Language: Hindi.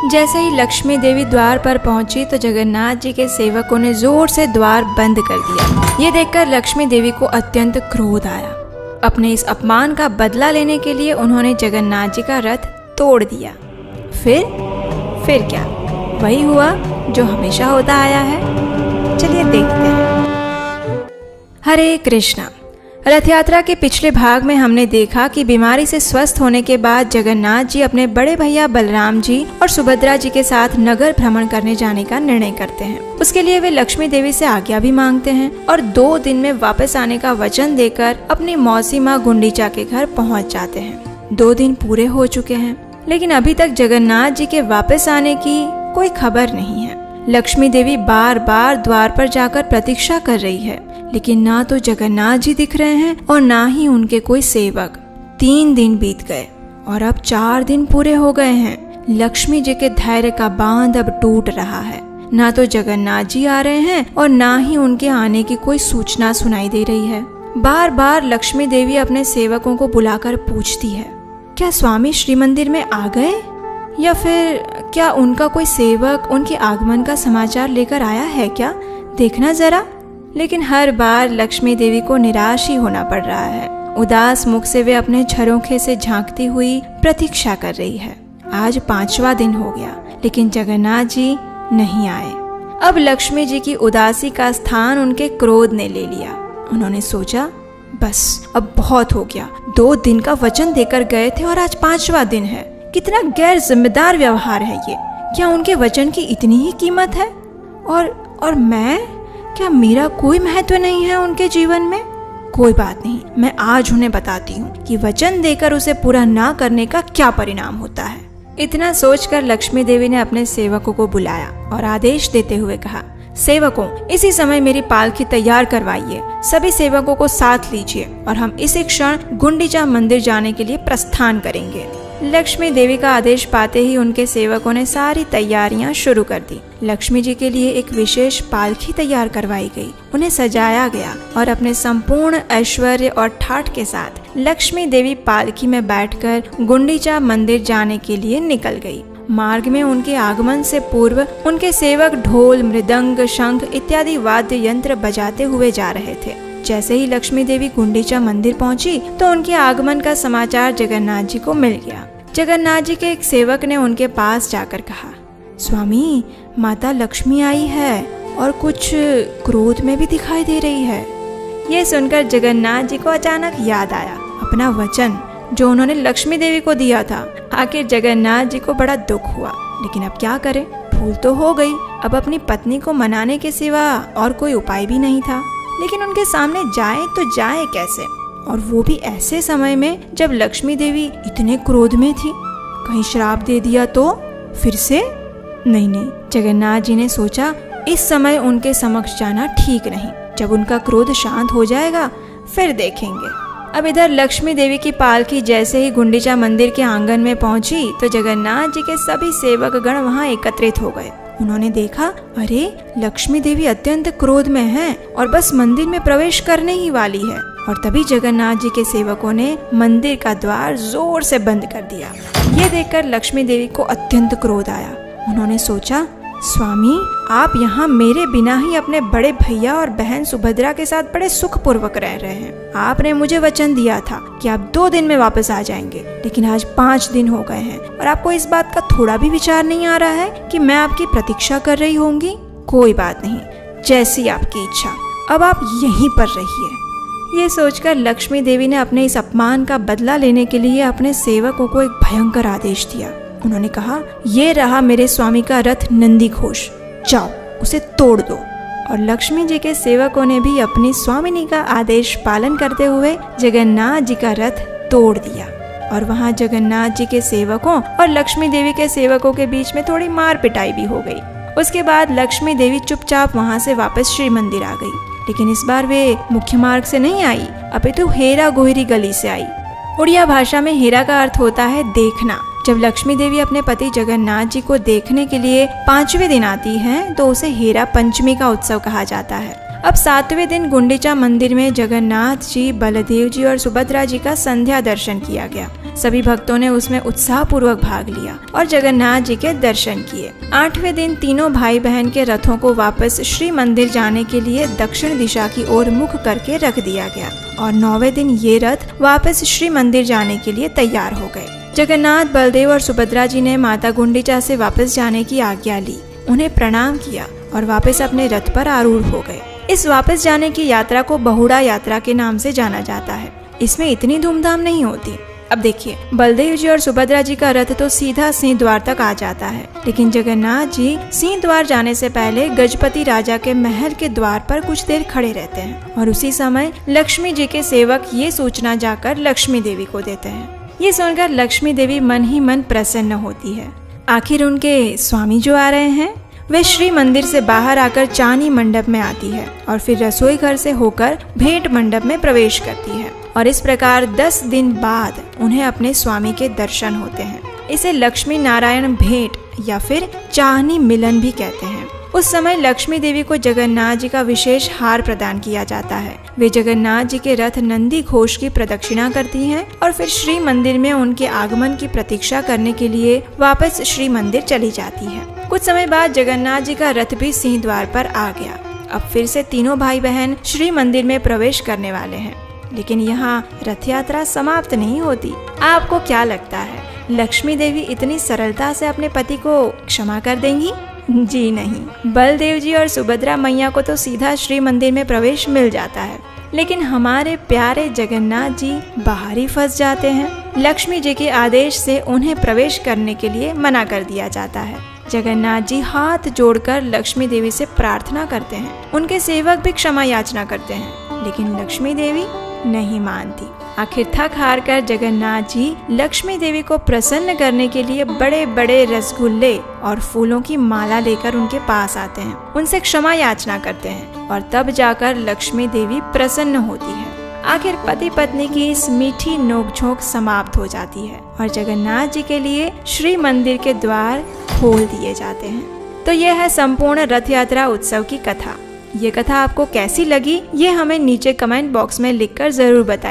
जैसे ही लक्ष्मी देवी द्वार पर पहुंची तो जगन्नाथ जी के सेवकों ने जोर से द्वार बंद कर दिया। ये देखकर लक्ष्मी देवी को अत्यंत क्रोध आया। अपने इस अपमान का बदला लेने के लिए उन्होंने जगन्नाथ जी का रथ तोड़ दिया। फिर क्या? वही हुआ जो हमेशा होता आया है। चलिए देखते हैं। हरे कृष्णा। रथ यात्रा के पिछले भाग में हमने देखा कि बीमारी से स्वस्थ होने के बाद जगन्नाथ जी अपने बड़े भैया बलराम जी और सुभद्रा जी के साथ नगर भ्रमण करने जाने का निर्णय करते हैं। उसके लिए वे लक्ष्मी देवी से आज्ञा भी मांगते हैं और 2 दिन में वापस आने का वचन देकर अपनी मौसी माँ गुंडीचा के घर पहुँच जाते हैं। 2 दिन पूरे हो चुके हैं, लेकिन अभी तक जगन्नाथ जी के वापस आने की कोई खबर नहीं है। लक्ष्मी देवी बार बार द्वार पर जाकर प्रतीक्षा कर रही है, लेकिन ना तो जगन्नाथ जी दिख रहे हैं और ना ही उनके कोई सेवक। 3 दिन बीत गए और अब 4 दिन पूरे हो गए हैं। लक्ष्मी जी के धैर्य का बांध अब टूट रहा है। ना तो जगन्नाथ जी आ रहे हैं और ना ही उनके आने की कोई सूचना सुनाई दे रही है। बार बार लक्ष्मी देवी अपने सेवकों को बुलाकर पूछती है, क्या स्वामी श्री मंदिर में आ गए, या फिर क्या उनका कोई सेवक उनके आगमन का समाचार लेकर आया है क्या, देखना जरा। लेकिन हर बार लक्ष्मी देवी को निराश ही होना पड़ रहा है। उदास मुख से वे अपने झरोखे से झांकती हुई प्रतीक्षा कर रही है। आज 5वां दिन हो गया, लेकिन जगन्नाथ जी नहीं आए। अब लक्ष्मी जी की उदासी का स्थान उनके क्रोध ने ले लिया। उन्होंने सोचा, बस अब बहुत हो गया। 2 दिन का वचन देकर गए थे और आज 5वां दिन है। कितना गैर जिम्मेदार व्यवहार है ये। क्या उनके वचन की इतनी ही कीमत है? और मैं, क्या मेरा कोई महत्व नहीं है उनके जीवन में? कोई बात नहीं, मैं आज उन्हें बताती हूँ कि वचन देकर उसे पूरा ना करने का क्या परिणाम होता है। इतना सोचकर लक्ष्मी देवी ने अपने सेवकों को बुलाया और आदेश देते हुए कहा, सेवकों, इसी समय मेरी पालकी तैयार करवाइए। सभी सेवकों को साथ लीजिए और हम इसी क्षण गुंडीचा मंदिर जाने के लिए प्रस्थान करेंगे। लक्ष्मी देवी का आदेश पाते ही उनके सेवकों ने सारी तैयारियां शुरू कर दी। लक्ष्मी जी के लिए एक विशेष पालकी तैयार करवाई गई, उन्हें सजाया गया और अपने संपूर्ण ऐश्वर्य और ठाठ के साथ लक्ष्मी देवी पालकी में बैठकर गुंडीचा मंदिर जाने के लिए निकल गई। मार्ग में उनके आगमन से पूर्व उनके सेवक ढोल, मृदंग, शंख इत्यादि वाद्य यंत्र बजाते हुए जा रहे थे। जैसे ही लक्ष्मी देवी गुंडीचा मंदिर पहुंची तो उनके आगमन का समाचार जगन्नाथ जी को मिल गया। जगन्नाथ जी के एक सेवक ने उनके पास जाकर कहा, स्वामी, माता लक्ष्मी आई है और कुछ क्रोध में भी दिखाई दे रही है। ये सुनकर जगन्नाथ जी को अचानक याद आया अपना वचन जो उन्होंने लक्ष्मी देवी को दिया था। आखिर जगन्नाथ जी को बड़ा दुख हुआ, लेकिन अब क्या करें, भूल तो हो गई। अब अपनी पत्नी को मनाने के सिवा और कोई उपाय भी नहीं था। लेकिन उनके सामने जाए तो जाए कैसे, और वो भी ऐसे समय में जब लक्ष्मी देवी इतने क्रोध में थी। कहीं श्राप दे दिया तो फिर से? नहीं, जगन्नाथ जी ने सोचा, इस समय उनके समक्ष जाना ठीक नहीं। जब उनका क्रोध शांत हो जाएगा फिर देखेंगे। अब इधर लक्ष्मी देवी की पालकी जैसे ही गुंडीचा मंदिर के आंगन में पहुंची तो जगन्नाथ जी के सभी सेवक गण वहां एकत्रित हो गए। उन्होंने देखा, अरे लक्ष्मी देवी अत्यंत क्रोध में हैं और बस मंदिर में प्रवेश करने ही वाली है। और तभी जगन्नाथ जी के सेवकों ने मंदिर का द्वार जोर से बंद कर दिया। ये देखकर लक्ष्मी देवी को अत्यंत क्रोध आया। उन्होंने सोचा, स्वामी, आप यहाँ मेरे बिना ही अपने बड़े भैया और बहन सुभद्रा के साथ बड़े सुख पूर्वक रह रहे हैं। आपने मुझे वचन दिया था कि आप 2 दिन में वापस आ जाएंगे, लेकिन आज 5 दिन हो गए हैं और आपको इस बात का थोड़ा भी विचार नहीं आ रहा है कि मैं आपकी प्रतीक्षा कर रही होंगी। कोई बात नहीं, जैसी आपकी इच्छा, अब आप यहीं पर रहिए। ये सोचकर लक्ष्मी देवी ने अपने इस अपमान का बदला लेने के लिए अपने सेवकों को एक भयंकर आदेश दिया। उन्होंने कहा, ये रहा मेरे स्वामी का रथ नंदी घोष, जाओ उसे तोड़ दो। और लक्ष्मी जी के सेवकों ने भी अपनी स्वामिनी का आदेश पालन करते हुए जगन्नाथ जी का रथ तोड़ दिया। और वहाँ जगन्नाथ जी के सेवकों और लक्ष्मी देवी के सेवकों के बीच में थोड़ी मार पिटाई भी हो गई। उसके बाद लक्ष्मी देवी चुपचाप वहाँ से वापस श्री मंदिर आ गई, लेकिन इस बार वे मुख्य मार्ग से नहीं आई, अपितु हेरा गोहरी गली से आई। उड़िया भाषा में हेरा का अर्थ होता है देखना। जब लक्ष्मी देवी अपने पति जगन्नाथ जी को देखने के लिए 5वें दिन आती हैं, तो उसे हेरा पंचमी का उत्सव कहा जाता है। अब 7वें दिन गुंडीचा मंदिर में जगन्नाथ जी, बलदेव जी और सुभद्रा जी का संध्या दर्शन किया गया। सभी भक्तों ने उसमें उत्साह पूर्वक भाग लिया और जगन्नाथ जी के दर्शन किए। 8वें दिन तीनों भाई बहन के रथों को वापस श्री मंदिर जाने के लिए दक्षिण दिशा की ओर मुख करके रख दिया गया और 9वें दिन ये रथ वापस श्री मंदिर जाने के लिए तैयार हो गए। जगन्नाथ, बलदेव और सुभद्रा जी ने माता गुंडीचा से वापस जाने की आज्ञा ली, उन्हें प्रणाम किया और वापस अपने रथ पर आरूढ़ हो गए। इस वापस जाने की यात्रा को बहुड़ा यात्रा के नाम से जाना जाता है। इसमें इतनी धूमधाम नहीं होती। अब देखिए, बलदेव जी और सुभद्रा जी का रथ तो सीधा सिंह द्वार तक आ जाता है, लेकिन जगन्नाथ जी सिंह द्वार जाने से पहले गजपति राजा के महल के द्वार पर कुछ देर खड़े रहते हैं और उसी समय लक्ष्मी जी के सेवक ये सूचना जाकर लक्ष्मी देवी को देते हैं। ये सुनकर लक्ष्मी देवी मन ही मन प्रसन्न होती है। आखिर उनके स्वामी जो आ रहे हैं वे श्री मंदिर से बाहर आकर चानी मंडप में आती है और फिर रसोई घर से होकर भेंट मंडप में प्रवेश करती है और इस प्रकार 10 दिन बाद उन्हें अपने स्वामी के दर्शन होते हैं। इसे लक्ष्मी नारायण भेंट या फिर चानी मिलन भी कहते हैं। उस समय लक्ष्मी देवी को जगन्नाथ जी का विशेष हार प्रदान किया जाता है। वे जगन्नाथ जी के रथ नंदी घोष की प्रदक्षिणा करती हैं और फिर श्री मंदिर में उनके आगमन की प्रतीक्षा करने के लिए वापस श्री मंदिर चली जाती है। कुछ समय बाद जगन्नाथ जी का रथ भी सिंह द्वार पर आ गया। अब फिर से तीनों भाई बहन श्री मंदिर में प्रवेश करने वाले हैं, लेकिन यहाँ रथ यात्रा समाप्त नहीं होती। आपको क्या लगता है, लक्ष्मी देवी इतनी सरलता से अपने पति को क्षमा कर देंगी? जी नहीं। बलदेव जी और सुभद्रा मैया को तो सीधा श्री मंदिर में प्रवेश मिल जाता है, लेकिन हमारे प्यारे जगन्नाथ जी बाहर ही फंस जाते हैं। लक्ष्मी जी के आदेश से उन्हें प्रवेश करने के लिए मना कर दिया जाता है। जगन्नाथ जी हाथ जोड़कर लक्ष्मी देवी से प्रार्थना करते हैं। उनके सेवक भी क्षमा याचना करते हैं, लेकिन लक्ष्मी देवी नहीं मानती। आखिर थक हार कर जगन्नाथ जी लक्ष्मी देवी को प्रसन्न करने के लिए बड़े बड़े रसगुल्ले और फूलों की माला लेकर उनके पास आते हैं, उनसे क्षमा याचना करते हैं और तब जाकर लक्ष्मी देवी प्रसन्न होती है। आखिर पति पत्नी की इस मीठी नोकझोंक समाप्त हो जाती है और जगन्नाथ जी के लिए श्री मंदिर के द्वार खोल दिए जाते हैं। तो यह है संपूर्ण रथ यात्रा उत्सव की कथा। ये कथा आपको कैसी लगी, ये हमें नीचे कमेंट बॉक्स में लिखकर जरूर बताइए।